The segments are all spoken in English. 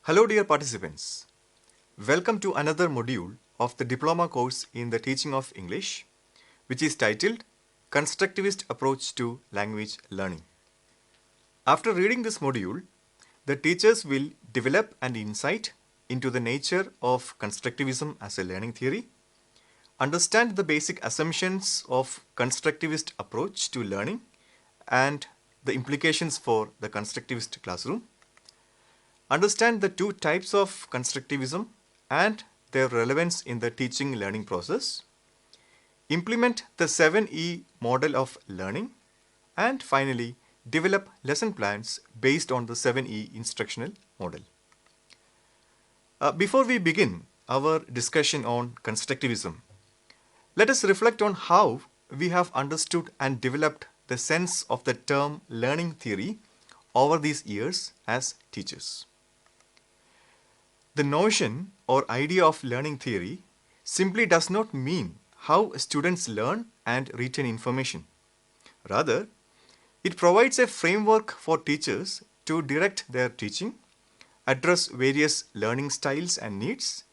Hello dear participants. Welcome to another module of the diploma course in the teaching of English, which is titled Constructivist Approach to Language Learning. After reading this module, the teachers will develop an insight into the nature of constructivism as a learning theory, understand the basic assumptions of constructivist approach to learning and the implications for the constructivist classroom, understand the two types of constructivism and their relevance in the teaching learning process, implement the 7E model of learning, and finally develop lesson plans based on the 7E instructional model. Before we begin our discussion on constructivism, let us reflect on how we have understood and developed the sense of the term learning theory over these years as teachers. The notion or idea of learning theory simply does not mean how students learn and retain information. Rather, it provides a framework for teachers to direct their teaching, address various learning styles and needs,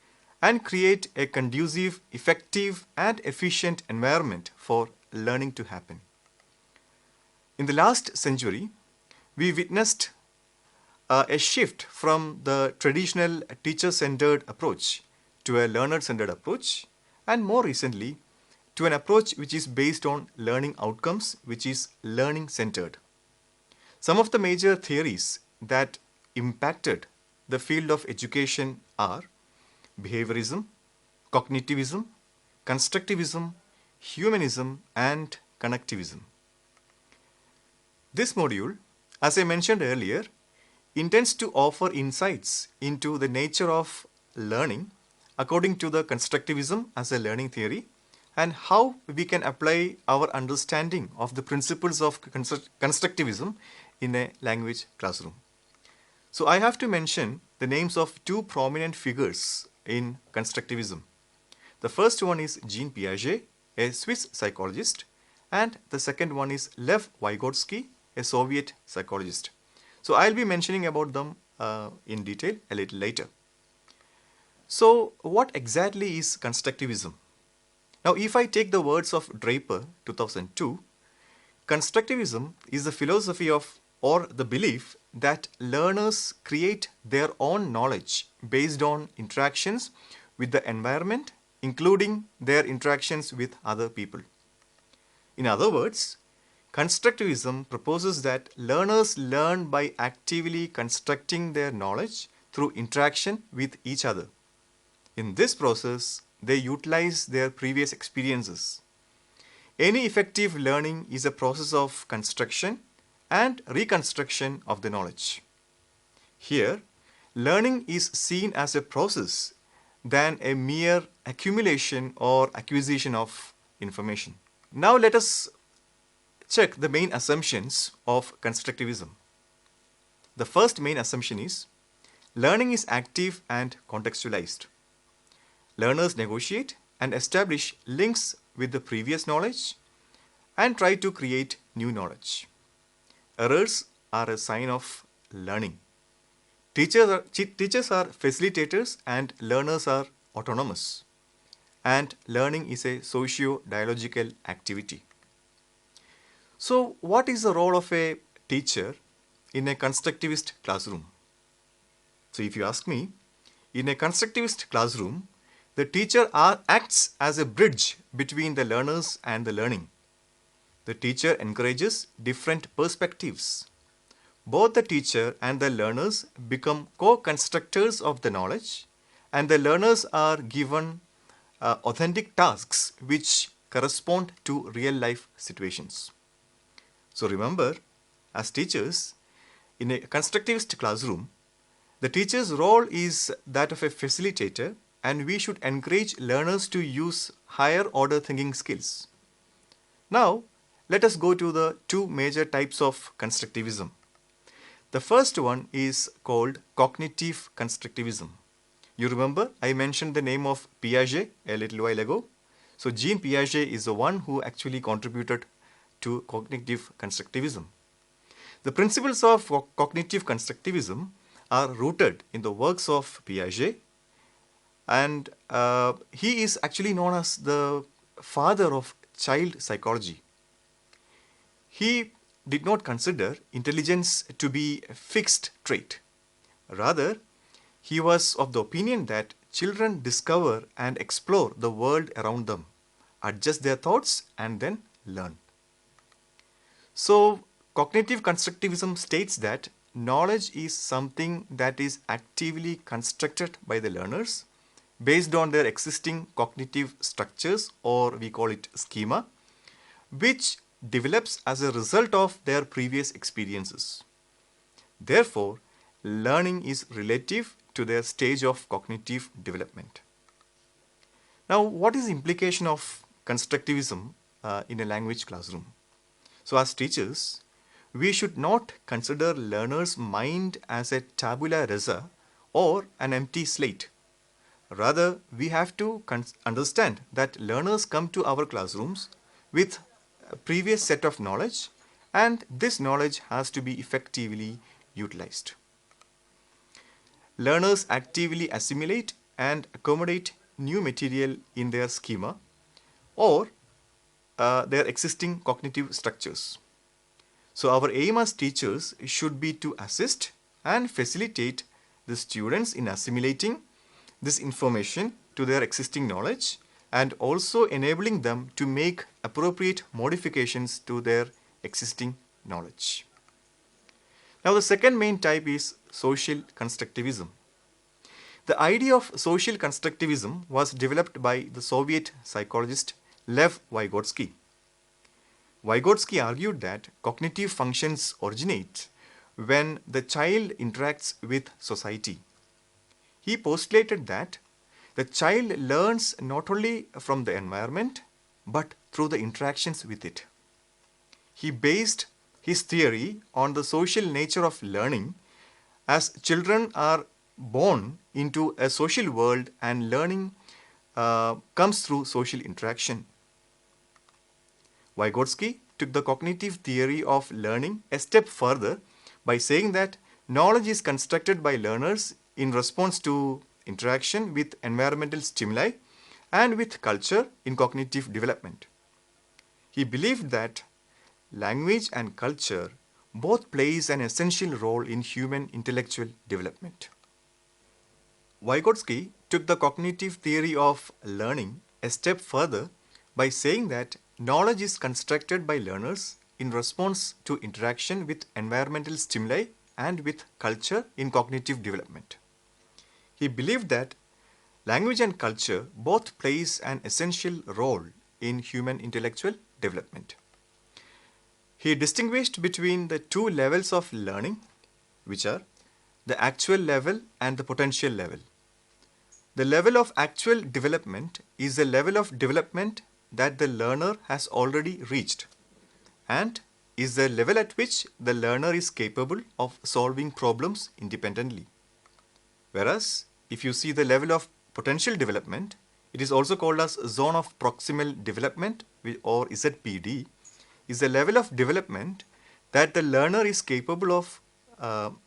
and create a conducive, effective, and efficient environment for learning to happen. In the last century, we witnessed a shift from the traditional teacher-centered approach to a learner-centered approach, and more recently to an approach which is based on learning outcomes, which is learning-centered. Some of the major theories that impacted the field of education are behaviorism, cognitivism, constructivism, humanism, and connectivism. This module, as I mentioned earlier, intends to offer insights into the nature of learning according to the constructivism as a learning theory and how we can apply our understanding of the principles of constructivism in a language classroom. So I have to mention the names of two prominent figures in constructivism. The first one is Jean Piaget, a Swiss psychologist, and the second one is Lev Vygotsky, a Soviet psychologist. So I'll be mentioning about them in detail a little later. So what exactly is constructivism? Now if I take the words of Draper 2002, constructivism is the philosophy of or the belief that learners create their own knowledge based on interactions with the environment, including their interactions with other people. In other words, constructivism proposes that learners learn by actively constructing their knowledge through interaction with each other. In this process, they utilize their previous experiences. Any effective learning is a process of construction and reconstruction of the knowledge. Here, learning is seen as a process than a mere accumulation or acquisition of information. Now let us check the main assumptions of constructivism. The first main assumption is learning is active and contextualized. Learners negotiate and establish links with the previous knowledge and try to create new knowledge. Errors are a sign of learning. Teachers are facilitators and learners are autonomous. And learning is a socio-dialogical activity. So what is the role of a teacher in a constructivist classroom? So if you ask me, in a constructivist classroom, the teacher acts as a bridge between the learners and the learning. The teacher encourages different perspectives. Both the teacher and the learners become co-constructors of the knowledge, and the learners are given authentic tasks which correspond to real-life situations. So remember, as teachers, in a constructivist classroom, the teacher's role is that of a facilitator, and we should encourage learners to use higher order thinking skills. Now, let us go to the two major types of constructivism. The first one is called cognitive constructivism. You remember I mentioned the name of Piaget a little while ago. So Jean Piaget is the one who actually contributed to cognitive constructivism. The principles of cognitive constructivism are rooted in the works of Piaget, and he is actually known as the father of child psychology. He did not consider intelligence to be a fixed trait. Rather, he was of the opinion that children discover and explore the world around them, adjust their thoughts, and then learn. So, cognitive constructivism states that knowledge is something that is actively constructed by the learners based on their existing cognitive structures, or we call it schema, which develops as a result of their previous experiences. Therefore, learning is relative to their stage of cognitive development. Now, what is the implication of constructivism in a language classroom? So, as teachers, we should not consider learners' mind as a tabula rasa or an empty slate. Rather, we have to understand that learners come to our classrooms with a previous set of knowledge, and this knowledge has to be effectively utilized. Learners actively assimilate and accommodate new material in their schema or their existing cognitive structures. So, our aim as teachers should be to assist and facilitate the students in assimilating this information to their existing knowledge, and also enabling them to make appropriate modifications to their existing knowledge. Now, the second main type is social constructivism. The idea of social constructivism was developed by the Soviet psychologist Lev Vygotsky. Vygotsky argued that cognitive functions originate when the child interacts with society. He postulated that the child learns not only from the environment but through the interactions with it. He based his theory on the social nature of learning, as children are born into a social world and learning comes through social interaction. Vygotsky took the cognitive theory of learning a step further by saying that knowledge is constructed by learners in response to interaction with environmental stimuli and with culture in cognitive development. He believed that language and culture both plays an essential role in human intellectual development. Vygotsky took the cognitive theory of learning a step further by saying that knowledge is constructed by learners in response to interaction with environmental stimuli and with culture in cognitive development. He believed that language and culture both plays an essential role in human intellectual development. He distinguished between the two levels of learning, which are the actual level and the potential level. The level of actual development is the level of development that the learner has already reached and is the level at which the learner is capable of solving problems independently. Whereas, if you see the level of potential development, it is also called as zone of proximal development, or ZPD, is the level of development that the learner is capable of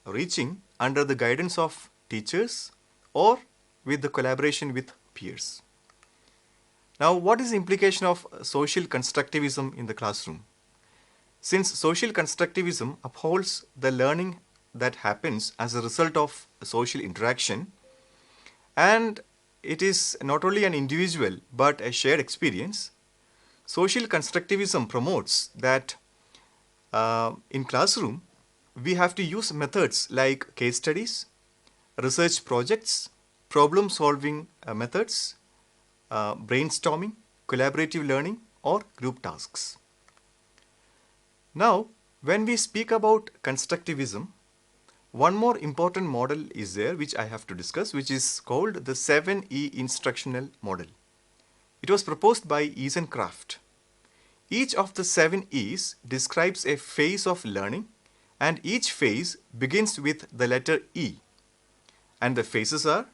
reaching under the guidance of teachers or with the collaboration with peers. Now, what is the implication of social constructivism in the classroom? Since social constructivism upholds the learning that happens as a result of social interaction, and it is not only an individual but a shared experience, social constructivism promotes that in classroom we have to use methods like case studies, research projects, problem solving methods, brainstorming, collaborative learning, or group tasks. Now, when we speak about constructivism, one more important model is there which I have to discuss, which is called the 7E instructional model. It was proposed by Eisencraft. Each of the 7 E's describes a phase of learning, and each phase begins with the letter E. And the phases are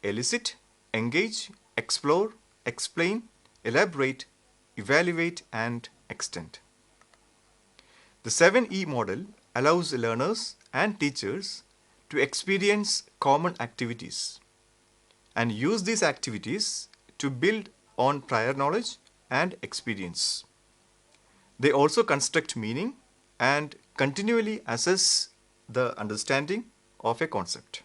elicit, engage, explore, explain, elaborate, evaluate, and extend. The 7E model allows learners and teachers to experience common activities and use these activities to build on prior knowledge and experience. They also construct meaning and continually assess the understanding of a concept.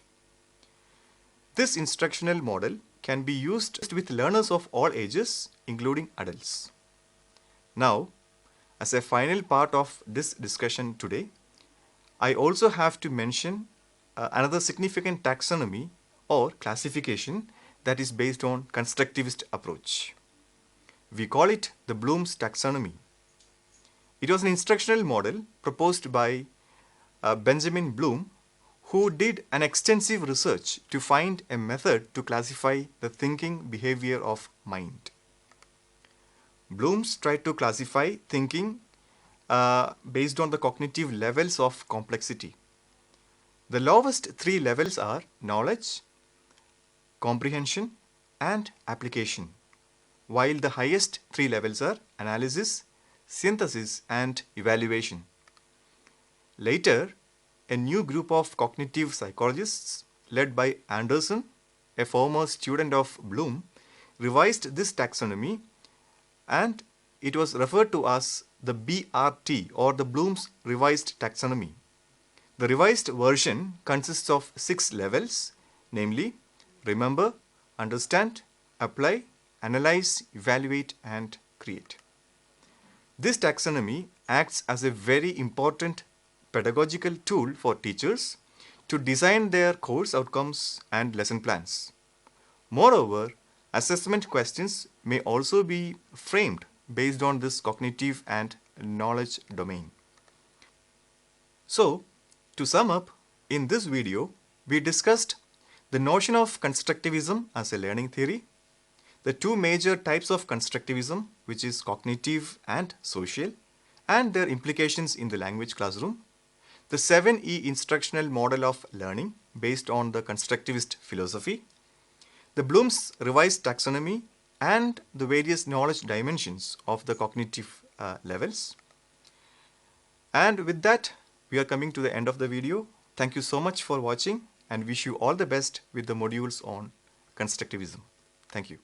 This instructional model can be used with learners of all ages, including adults. Now, as a final part of this discussion today, I also have to mention another significant taxonomy or classification that is based on constructivist approach. We call it the Bloom's taxonomy. It was an instructional model proposed by Benjamin Bloom, who did an extensive research to find a method to classify the thinking behavior of mind. Bloom's tried to classify thinking based on the cognitive levels of complexity. The lowest three levels are knowledge, comprehension, and application, while the highest three levels are analysis, synthesis, and evaluation. Later, a new group of cognitive psychologists led by Anderson, a former student of Bloom, revised this taxonomy, and it was referred to as the BRT or the Bloom's revised taxonomy. The revised version consists of 6 levels, namely remember, understand, apply, analyze, evaluate, and create. This taxonomy acts as a very important pedagogical tool for teachers to design their course outcomes and lesson plans. Moreover, assessment questions may also be framed based on this cognitive and knowledge domain. So, to sum up, in this video, we discussed the notion of constructivism as a learning theory, the two major types of constructivism, which is cognitive and social, and their implications in the language classroom, the 7E instructional model of learning based on the constructivist philosophy, the Bloom's revised taxonomy, and the various knowledge dimensions of the cognitive levels. And with that, we are coming to the end of the video. Thank you so much for watching and wish you all the best with the modules on constructivism. Thank you.